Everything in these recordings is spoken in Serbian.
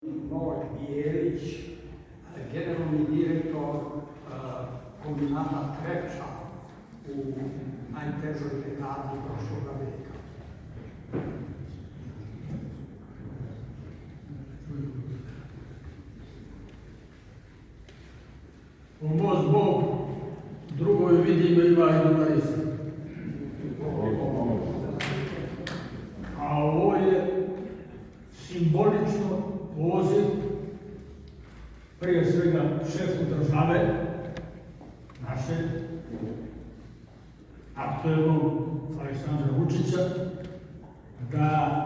Noć Bijelić, generalni direktor kombinata Trepča u najtežoj dekadi prošloga veka. Pomoz Bog, drugoj vidimo ima i Marisa. A ovo je simbolično poziv prije svega šefu države, naše, aktuelnog Aleksandra Vučića, da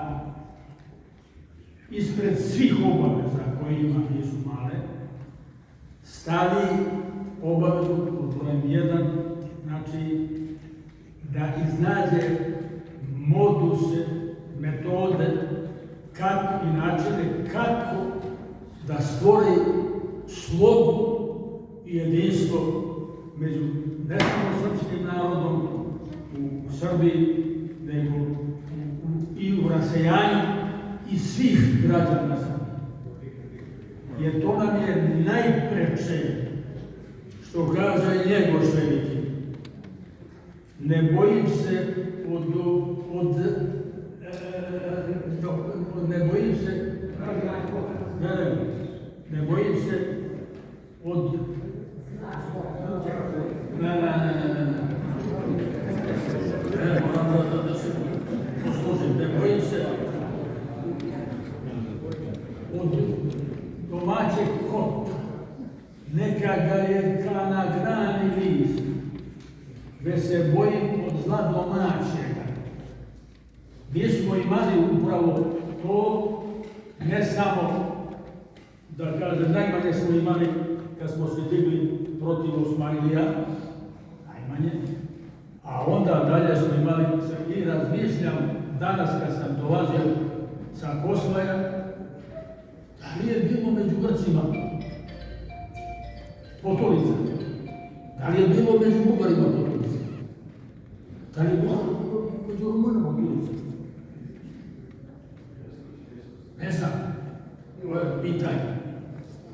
ispred svih obaveza koje ima, nisu male, stavi obavezu pod brojem 1, znači da iznađe moduse, metode, kako i načine kako da stvori slogu i jedinstvo među ne samo srpskim narodom u Srbiji, nego i u rasejanju i svih građana Srbije. Jer to nam je najpreče, što kaže Njegoš veliki. Ne bojim se ne bojim se od domaćeg kota, neka ga je ka na grani list, već se bojim od zla domaćega. Mi smo imali upravo to, ne samo, da kažem, najmanje smo imali kad smo se digli protiv Osmanlija, najmanje, a onda dalje smo imali, i razmišljam danas kad sam dolazio sa Kosmaja, da li je bilo među Grcima potolica? Da li je bilo među Bugarima potolica? Da li je bilo među Rumunima potolica? Ne znam, ovo je pitanje.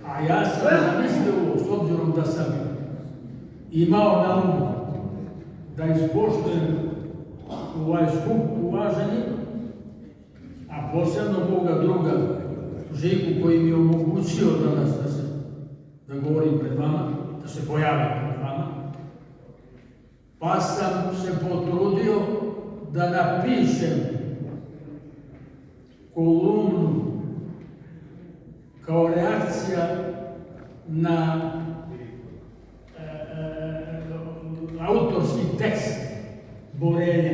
A ja sam zamislio, s obzirom da sam imao na umu da ispoštujem ovaj skup uvaženi, a posebno moga druga Žiku koji mi je omogućio danas da govorim pred vama, da se pojavim pred vama, pa sam se potrudio da napišem kolumnu kao reakcija na autorski tekst Borenja.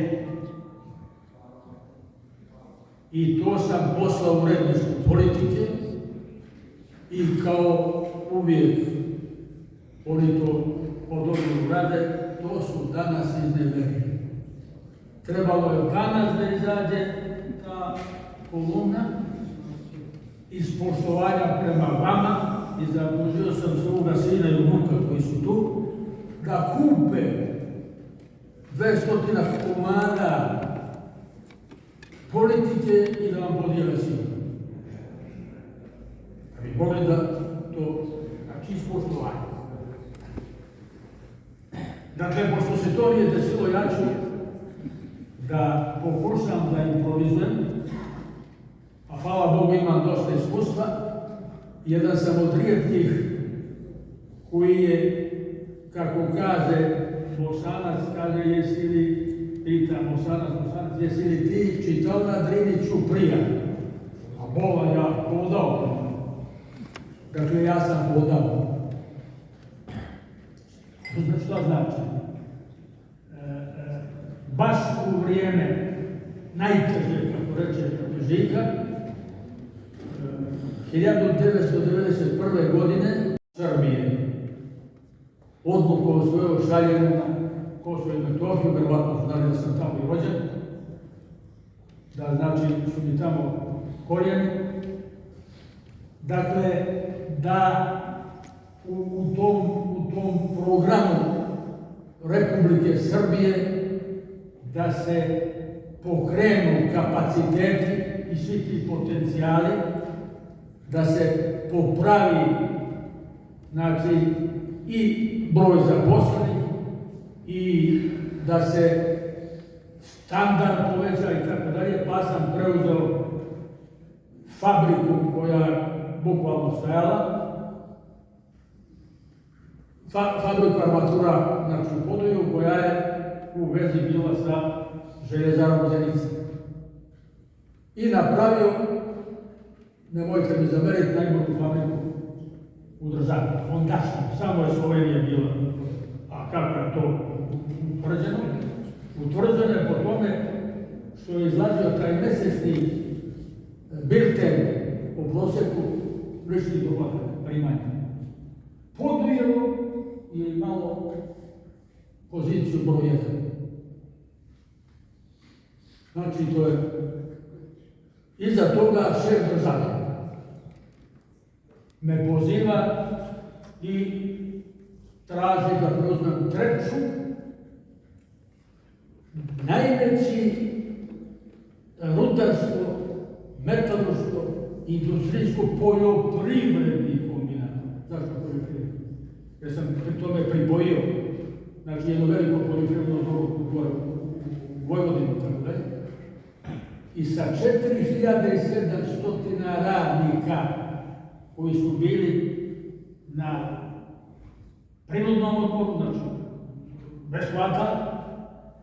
I to sam poslao u uredništvo Politike i kao uvijek oni to podobno urade, to su danas iznevjerili. Trebalo je danas da izađe ta kolumna iz poštovanja prema vama i zadužio sam svoga sina i unuka koji su tu da kupe 200 komada Politike i da vam podijele svima. Da bi mogli da to, znači iz poštovanja. Dakle, pošto se to nije desilo, ja ću da pokušam da improvizujem, a hvala Bogu imam dosta iskustva. Jedan sam od rijetkih koji je, kako kaže Bosanac, kaže jesi li, pita Bosanac, jesi li ti čitao na Drini Ćuprija? A bola ja podao. Dakle, ja sam podao. Šta znači? Baš u vrijeme najteže, kako reče Žika, 1991. godine Srbije odluku o svojoj šaljenju na Kosovo i Metohiju, verovatno znali da sam tamo i rođen, da znači su mi tamo korijeni. Dakle, da u tom programu Republike Srbije da se pokrenu kapaciteti i svi ti potencijali da se popravi, znači, i broj zaposlenih i da se standard poveća i tako dalje, pa sam preuzeo fabriku koja je bukvalno stajala, fabrika armatura, znači u Poduju, koja je u vezi bila sa željezarom Zenica. I napravio, nemojte mi zameriti, najbolju fabriku u državi, ondašnju, samo je Slovenija bila. A kako je to utvrđeno? Utvrđeno je po tome što je izlazio taj mesečni bilten u prosjeku ličnih dohodaka, primanja. Podujevo je imalo poziciju broj 1. Znači, to je iza toga šef države me poziva i traži da preuzmem Trepču, najveći rudarsko, metalurško, industrijsko poljoprivredni kombinat. Zašto poljoprivredni? Jer sam pri tome pribojio, znači jedno veliko poljoprivredno dobro u Vojvodinu, tako dalje. I sa 4700 radnika koji su bili na prinudnom odmoru, znači bez plata,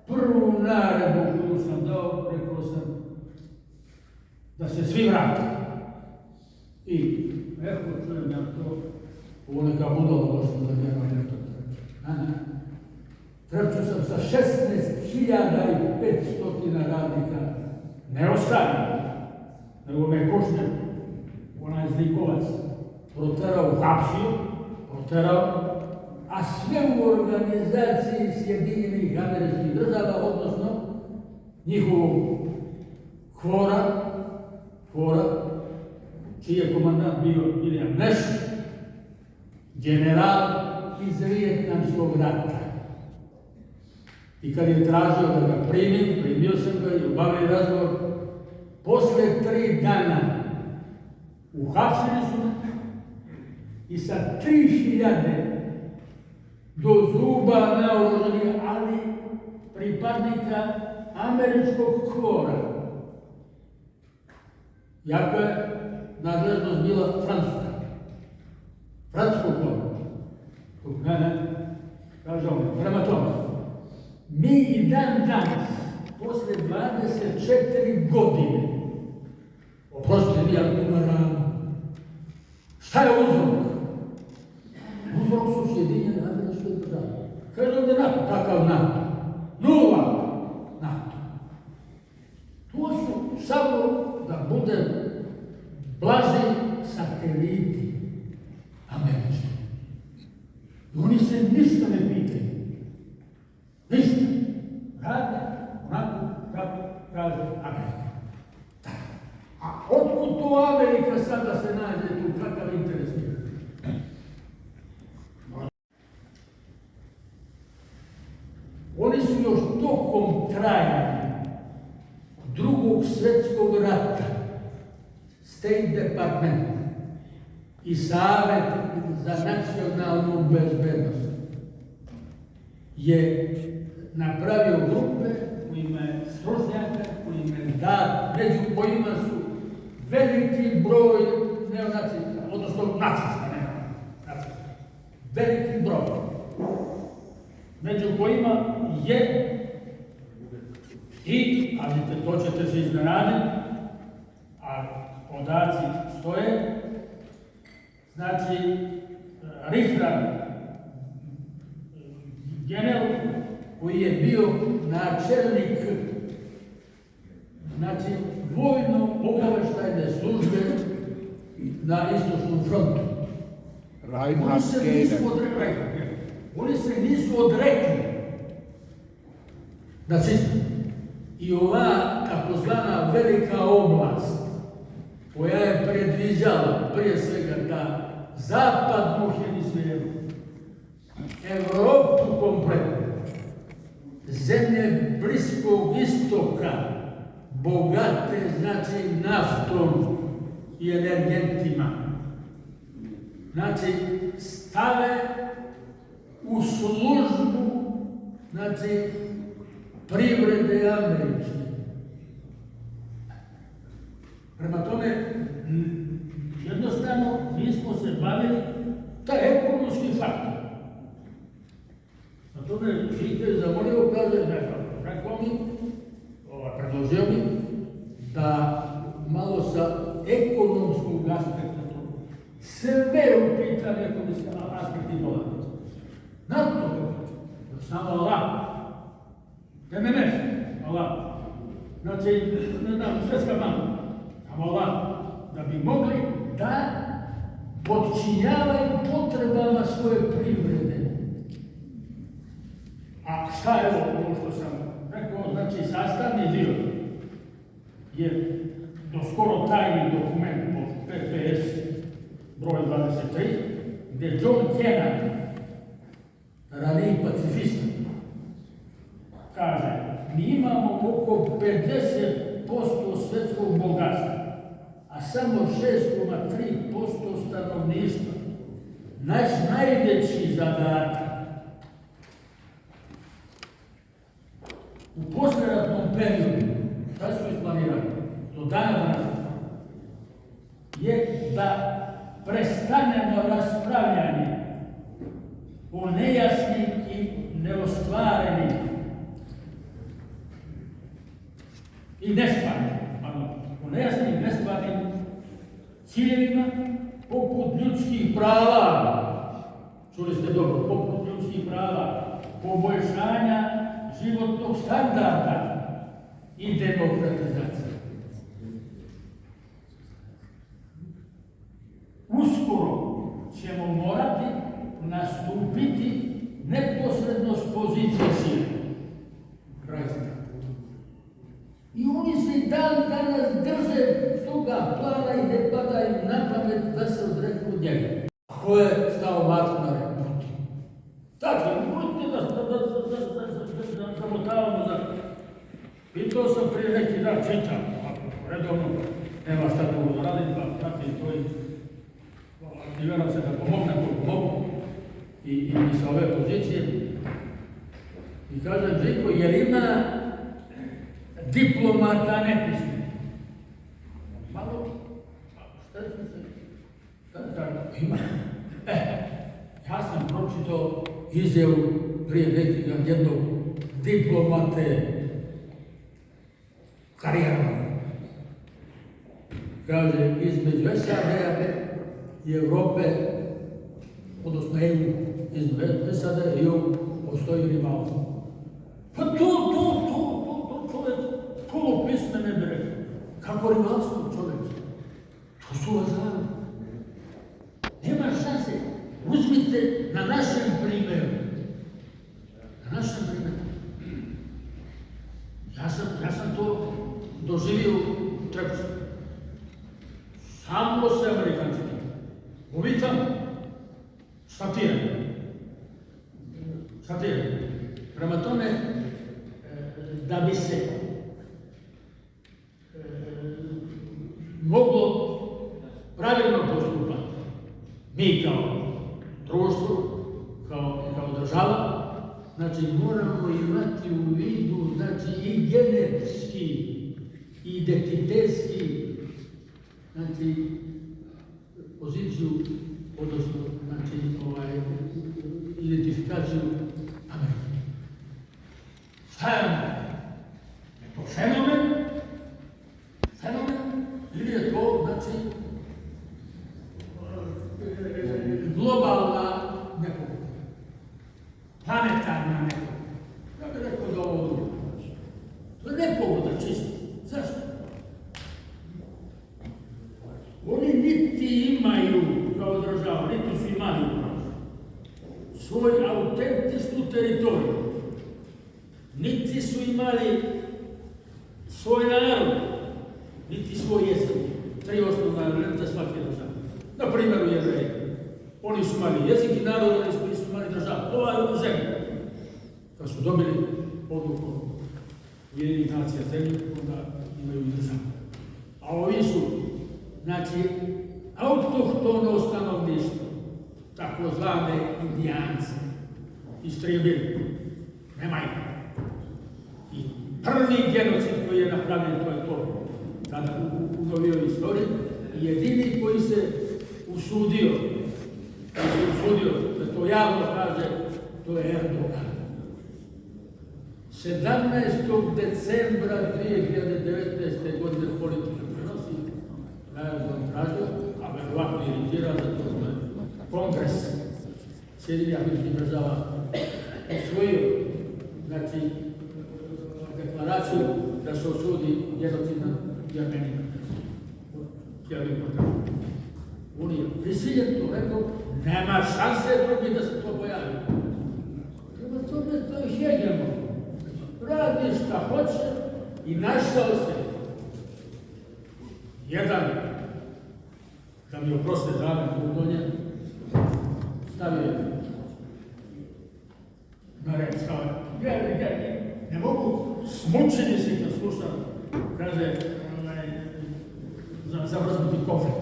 prvu naredbu koju sam dao, rekao sam da se svi vrate. I evo, čujem ja to, ovo neka budala došla za njega, ne to Trepču sam sa 16.500 radnika ne ostavio, nego me Kušnja, onaj zlikovac, proterao, uhapsio, a sve u organizaciji Sjedinjenih Američkih Država, odnosno njihovog KFOR-a, čiji je komandant bio William Nash, general iz Vijetnamskog rata. I kad je tražio da ga primio sam ga i obavio razgovor. Posle 3 dana uhapsili su me i sa 3000 do zuba naoružanih, ali pripadnika američkog KFOR-a. Jako je nadležnost bila francuskog KFOR-a. Ne, kaže on, prema tome, mi i dan danas, posle 24 godine, oprostite mi, ali umaramo, šta je uzrok? Uzrok su Sjedinjene Američke Države. Kaže ovdje NATO, kakav NATO? Nula NATO. To su samo, da budem blaži, sateliti američki. I oni se ništa ne pitaju. Ništa. Rade onako kako kaže Amerika. A otkud to Amerika sada se nađe tu, kakav interes je? Oni su još tokom trajanja Drugog svjetskog rata, State Department i Savet za nacionalnu bezbednost je napravio grupe kojima je stručnjaka, kojima je dat, među kojima su veliki broj neonacista, odnosno nacista, veliki broj, među kojima je i, ali to ćete se iznenaditi, a podaci stoje, znači Richard general koji je bio načelnik, znači vojno-obaveštajne službe na istočnom frontu. Oni se nisu odrekli nacizma. I ova takozvana velika oblast koja je predviđala prije svega da zapadnu hemisferu, Evropu kompletno, zemlje Bliskog istoka, bogate, znači naftom, i energentima. Znači, stave u službu, znači, privrede američke. Prema tome, jednostavno, mi smo se bavili taj ekonomski faktor. Na tome Žike zamolio, kaže, rekao mi, predložio mi, da malo sa ekonomskog aspekta to, sve u pitanju ekonomskog aspekta dolazi. Znate to kako? Samo Allah. MMF, Allah. Znači, ne znam, Svjetska banka. Samo Allah. Da bi mogli da podčinjavaju potrebama svoje privrede. A šta je ovo što sam rekao, znači sastavni dio je do skoro tajni dokument po PPS broj 23, gdje John Kennedy, raniji pacifista, kaže, mi imamo oko 50% svjetskog bogatstva, a samo 6,3% stanovništva. Naš najveći zadatak u poslijeratnom periodu, šta su isplanirali, do dana je da prestanemo raspravljanje o nejasnim i neostvarenim i nestvarnim, o nejasnim i nestvarnim ciljevima poput ljudskih prava, čuli ste dobro, poput ljudskih prava, poboljšanja životnog standarda i demokratizacije. Uskoro ćemo morati nastupiti neposredno s pozicije sile. I oni se i dan danas drže toga plana i ne padaju na pamet da se odreknu od njega. Ko je stao Marko na repu? Dakle, možete da zamotavamo za... Pitao sam prije neki dan, čitam, redovno, nema šta drugo da radim, pa pratim to i vjerujem se da pomogne koliko mogu i sa ove pozicije. I kažem, Žiko, jer ima diplomata nepismeni? Malo, šta je se? Ima. Ja sam pročitao izjavu prije neki dan jednog diplomate karijernog. Kaže, između SAD-a i Evrope, odnosno EU, između SAD-a i EU postoji rivalstvo. Pa to čovjek polupisme ne bi rekao. Kako rivalstvo čovječe? To su vazali. Nema šanse. Uzmite na našem primjeru. Na našem primjeru. Ja sam to doživio u Trepču. Samo se Amerikanci pita. Ovi tamo. Šta ti je? Šta ti je? Prema tome, da bi se moglo pravilno postupati, mi kao društvo, kao država, znači moramo imati u vidu, znači i genetski, i identitetski, znači poziciju, odnosno, znači identifikaciju Amerike. Šta je Amerika? Je to fenomen? Fenomen? Ili je to, znači, globalna nepogoda, planetarna nepogoda. Ja bih rekao da ovo drugo. To je nepogoda čisto. Zašto? Oni niti imaju kao država, niti su imali svoj autentičnu teritoriju, niti su imali svoj narod, niti svoj jezik. Tri osnovna elementa svake države. Na primjeru Jevreji. Oni su imali jezik i narod, oni su imali državu. Ova je u zemlji. Kad su dobili odluku Ujedinjenih nacija zemlje, onda imaju i državu. A ovi su znači, autohtono stanovništvo, takozvane indijance, istrijebili. Nema ih. I prvi genocid koji je napravljen, to je to, tada u novijoj istoriji, i jedini koji se usudio, da to javno kaže, to je Erdogan. 17. decembra 2019. godine politika prenosi, Erdogan tražio, a verovatno iritira za to što je Kongres Sjedinjenih Američkih Država usvojio, znači, deklaraciju da se osudi genocid nad Jermenima. On je prisiljen to rekao, nema šanse drugi da se to pojavi. Prema tome, to je hegemon. Radi šta hoće i našao se jedan, da mi oproste dame Budonje, stavio na red, ne mogu, smučeni si kad slušam, kaže, zamrznuti kofer.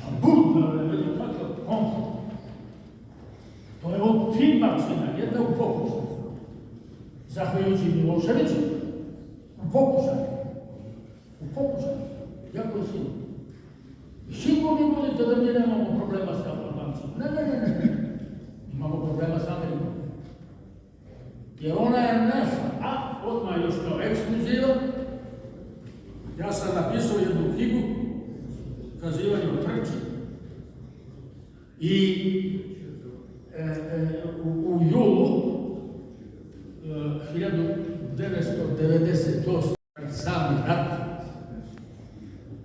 A budno je vidio kakav konflikt. To je otimačina, jedna u pokušaju. Zahvaljujući Miloševiću, u pokušaju. Jako je sigurno. I sigurni budete da mi nemamo problema s Albancima. Ne. Imamo problema s Amerikom. Jer ona je naša, a odmah još kao ekskluzivan. Ja sam napisao jednu knjigu, kazivanje o Trči, i u julu 1998. sami rat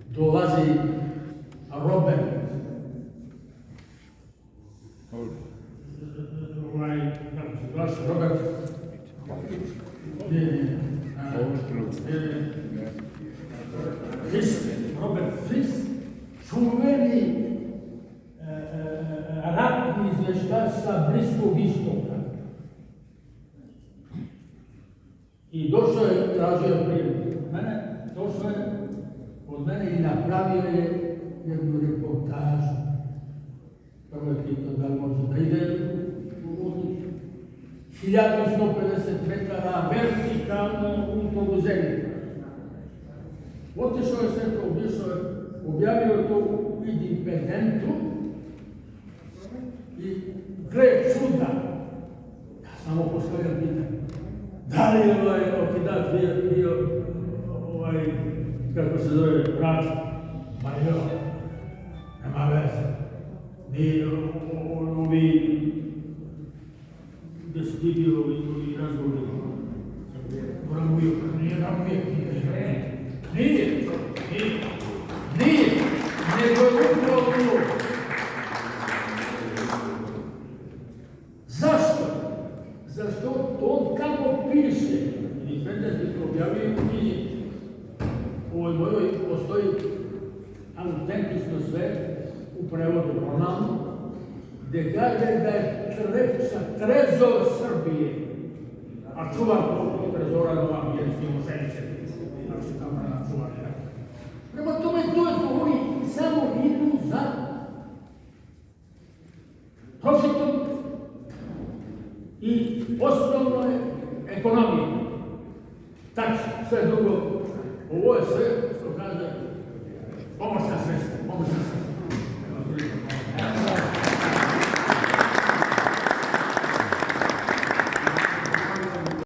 dolazi Robert Fris, čuveni ratni izveštač sa Bliskog istoka. I došao je, tražio je prijem od mene, došao je od mene i napravio je jednu reportažu. Prvo je pitao da li može da ide u 1150 metara vertikalno u zemlju. Otišao je sve to, objavio to u Independentu i gle čuda, ja samo postavljam pitanje, da li je okidač bio kako se zove, Rač? Ma jo, nema veze. Ni ovi, gde su ti bili ovi razgovori, moram uvijek, nije, nego je upravo to. Zašto? Zašto on kako piše, Independent je to objavio u knjizi, u ovoj mojoj postoji autentično sve u prevodu romanom, gde kaže da je trezor Srbije, a čuvar tog trezora na ovam jezičnim ošenice, znači tamo na čuvar. Prema tome to je to, oni samo idu za profitom i osnovno je ekonomija. Tačno, sve drugo, ovo je sve što kaže